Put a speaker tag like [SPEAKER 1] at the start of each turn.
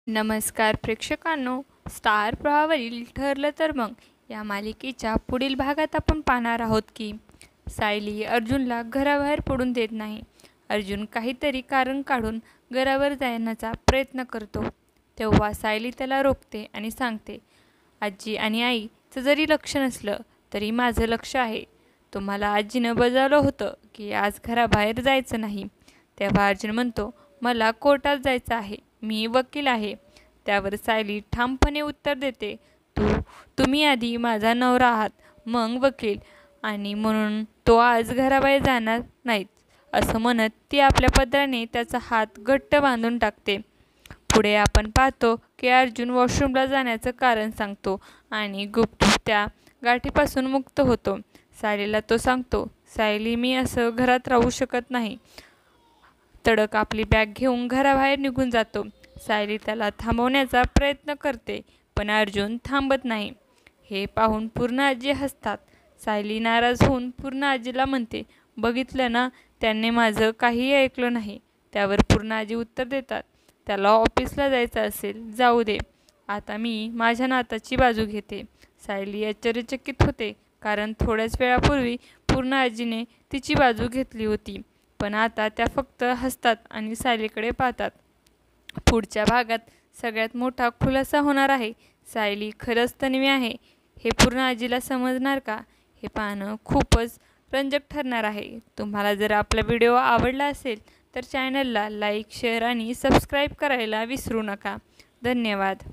[SPEAKER 1] नमस्कार प्रेक्षकांनो, स्टार प्रवाहावरील ठरलं तर मग या मालिकेच्या पुढील भागात आपण पाहणार आहोत की सायली अर्जुनला घराबाहेर पडून देत नाही. अर्जुन काहीतरी कारण काढून घरावर जाण्याचा प्रयत्न करतो तेव्हा सायली त्याला रोखते आणि सांगते, आजी आणि आईचं जरी लक्ष नसलं तरी माझं लक्ष आहे. तुम्हाला आजीनं बजावलं होतं की आज घराबाहेर जायचं नाही. तेव्हा अर्जुन म्हणतो, मला कोर्टात जायचं आहे, मी वकील आहे. त्यावर सायली ठामपणे उत्तर देते, तुम्ही आधी माझा नवरा आहात, मग वकील, आणि म्हणून तो आज घराबाहेर जाणार नाहीत. असं म्हणत ती आपल्या पदराने त्याचा हात घट्ट बांधून टाकते. पुढे आपण पाहतो की अर्जुन वॉशरूमला जाण्याचं कारण सांगतो आणि गुपचूप त्या गाठीपासून मुक्त होतो. सायलीला तो सांगतो, सायली, मी असं घरात राहू शकत नाही. तडक आपली बॅग घेऊन घराबाहेर निघून जातो. सायली त्याला थांबवण्याचा प्रयत्न करते पण अर्जुन थांबत नाही. हे पाहून पूर्ण आजी हसतात. सायली नाराज होऊन पूर्ण आजीला म्हणते, बघितलं ना, त्याने माझं काहीही ऐकलं नाही. त्यावर पूर्ण आजी उत्तर देतात, त्याला ऑफिसला जायचं असेल, जाऊ दे. आता मी माझ्या नाताची बाजू घेते. सायली आश्चर्यचकित होते कारण थोड्याच वेळापूर्वी पूर्ण आजीने तिची बाजू घेतली होती, पण आता त्या फक्त हसतात आणि सायलीकडे पाहतात. पुढच्या भागात सगळ्यात मोठा खुलासा होणार आहे. सायली खरंच तन्वी आहे हे पूर्ण आजीला समजणार का, हे पाहणं खूपच रंजक ठरणार आहे. तुम्हाला जर आपला व्हिडिओ आवडला असेल तर चॅनलला लाईक, शेअर आणि सबस्क्राईब करायला विसरू नका. धन्यवाद.